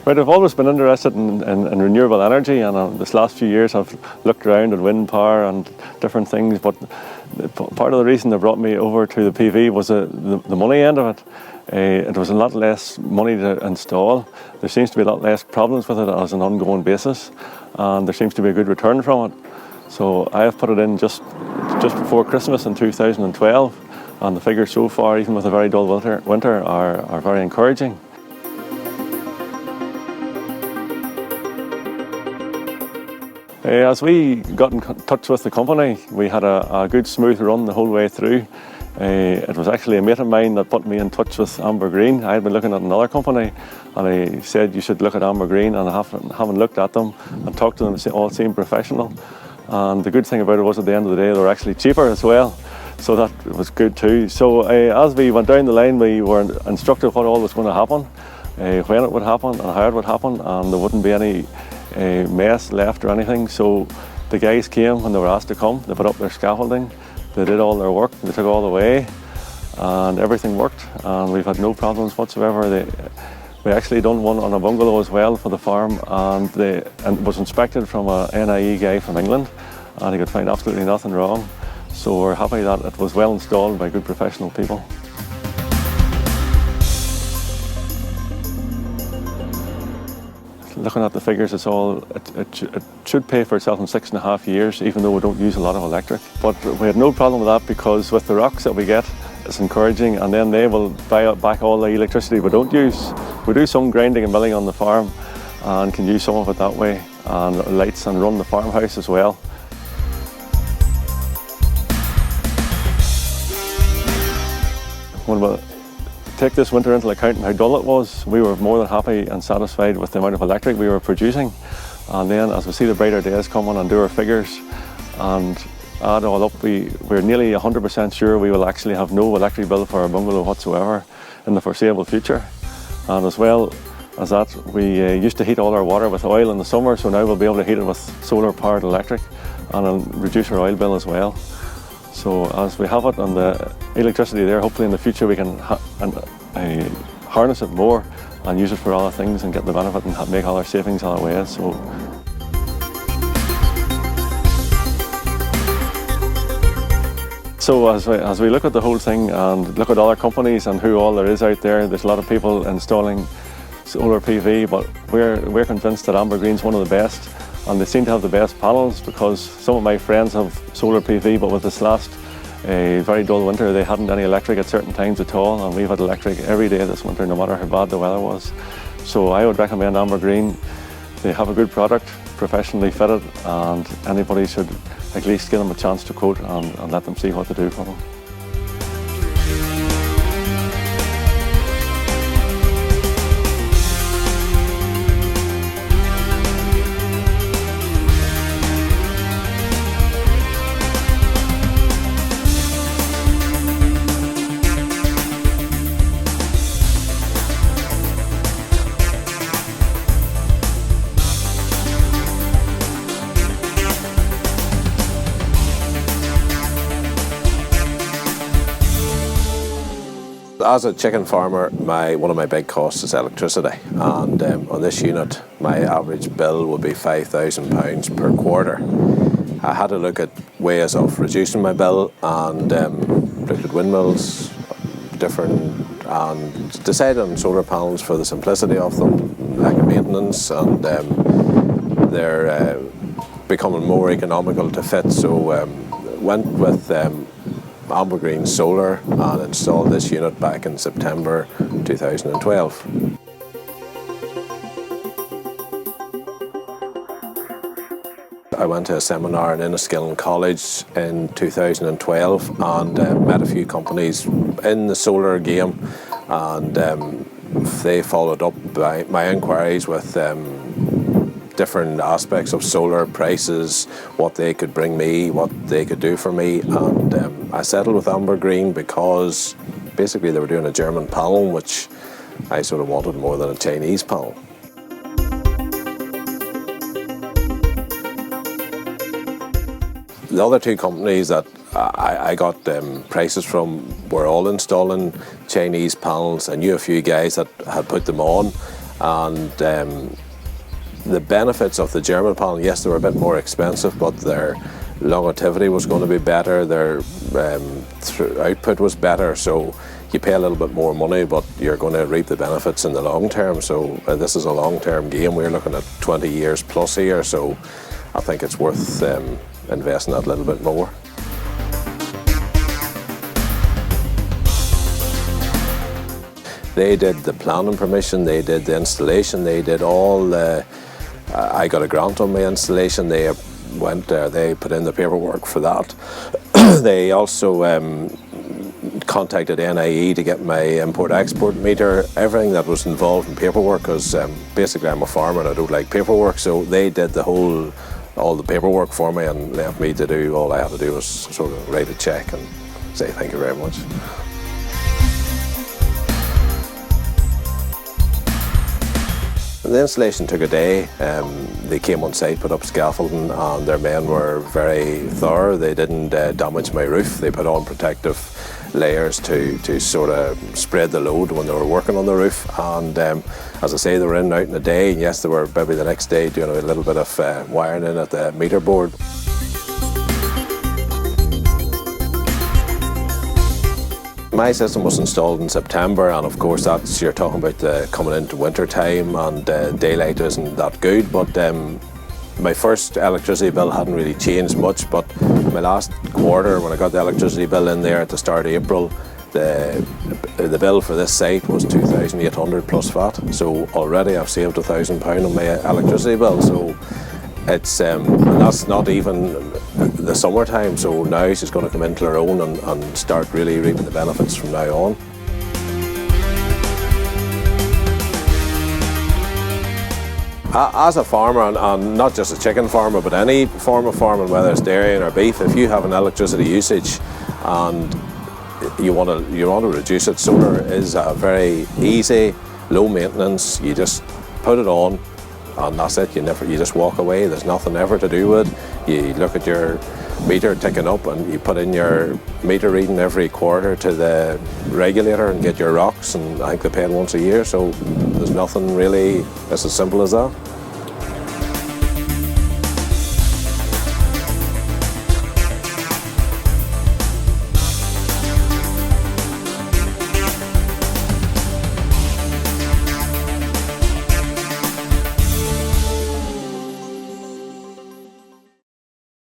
Right, I've always been interested in renewable energy, and this last few years I've looked around at wind power and different things, but part of the reason that brought me over to the PV was the money end of it. It was a lot less money to install. There seems to be a lot less problems with it as an ongoing basis, and there seems to be a good return from it. So I have put it in just before Christmas in 2012, and the figures so far, even with a very dull winter are very encouraging. As we got in touch with the company, we had a good smooth run the whole way through. It was actually a mate of mine that put me in touch with Amber Green. I had been looking at another company, and he said you should look at Amber Green, and I haven't looked at them and talked to them. They all seemed professional, and the good thing about it was at the end of the day they were actually cheaper as well, so that was good too. So as we went down the line, we were instructed what all was going to happen, when it would happen and how it would happen, and there wouldn't be any mess left or anything. So the guys came when they were asked to come. They put up their scaffolding, they did all their work, they took all away, and everything worked, and we've had no problems whatsoever. We actually done one on a bungalow as well for the farm, and it was inspected from a NIE guy from England, and he could find absolutely nothing wrong. So we're happy that it was well installed by good professional people. Looking at the figures, it should pay for itself in 6.5 years, even though we don't use a lot of electric. But we had no problem with that, because with the rocks that we get, it's encouraging, and then they will buy back all the electricity we don't use. We do some grinding and milling on the farm and can use some of it that way, and lights, and run the farmhouse as well. When we take this winter into account and how dull it was, we were more than happy and satisfied with the amount of electric we were producing. And then as we see the brighter days coming and do our figures and add all up, we're nearly 100% sure we will actually have no electric bill for our bungalow whatsoever in the foreseeable future. And as well as that, we used to heat all our water with oil in the summer, so now we'll be able to heat it with solar powered electric, and it'll reduce our oil bill as well. So as we have it and the electricity there, hopefully in the future we can harness it more and use it for other things and get the benefit and make all our savings other ways. So as we look at the whole thing and look at other companies and who all there is out there, there's a lot of people installing solar PV, but we're convinced that Amber Green's one of the best, and they seem to have the best panels, because some of my friends have solar PV, but with this last very dull winter they hadn't any electric at certain times at all, and we've had electric every day this winter, no matter how bad the weather was. So I would recommend Amber Green. They have a good product, professionally fitted, and anybody should at least give them a chance to quote and let them see what to do for them. As a chicken farmer, one of my big costs is electricity, and on this unit my average bill would be £5,000 per quarter. I had to look at ways of reducing my bill, and looked at windmills, and decided on solar panels for the simplicity of them, lack of maintenance, and they're becoming more economical to fit, so went with Amber Green Solar and installed this unit back in September 2012. I went to a seminar in Enniskillen College in 2012 and met a few companies in the solar game, and they followed up by my inquiries with different aspects of solar, prices, what they could bring me, what they could do for me, and I settled with Amber Green because basically they were doing a German panel, which I sort of wanted more than a Chinese panel. The other two companies that I got prices from were all installing Chinese panels. I knew a few guys that had put them on, and the benefits of the German panel, yes, they were a bit more expensive, but their longevity was going to be better, their output was better, so you pay a little bit more money, but you're going to reap the benefits in the long term. So this is a long-term game. We're looking at 20 years plus here, so I think it's worth investing that little bit more. They did the planning permission, they did the installation, they did all the... I got a grant on my installation. They went there, they put in the paperwork for that. They also contacted NIE to get my import-export meter, everything that was involved in paperwork, because basically I'm a farmer and I don't like paperwork, so they did all the paperwork for me and left me to do, all I had to do was sort of write a check and say thank you very much. The installation took a day. They came on site, put up scaffolding, and their men were very thorough. They didn't damage my roof. They put on protective layers to sort of spread the load when they were working on the roof. And as I say, they were in and out in a day. And yes, they were maybe the next day doing a little bit of wiring in at the meter board. My system was installed in September, and of course that's, you're talking about coming into winter time, and daylight isn't that good, but my first electricity bill hadn't really changed much, but my last quarter, when I got the electricity bill in there at the start of April, the bill for this site was 2,800 plus VAT, so already I've saved £1,000 on my electricity bill. So it's and that's not even the summertime, so now she's going to come into her own and start really reaping the benefits from now on. As a farmer, and not just a chicken farmer, but any form of farming, whether it's dairy or beef, if you have an electricity usage and you want to reduce it, solar is a very easy, low maintenance. You just put it on, and that's it. You just walk away. There's nothing ever to do with it. You look at your meter ticking up, and you put in your meter reading every quarter to the regulator and get your rocks. And I think they pay it once a year, so there's nothing really. It's as simple as that.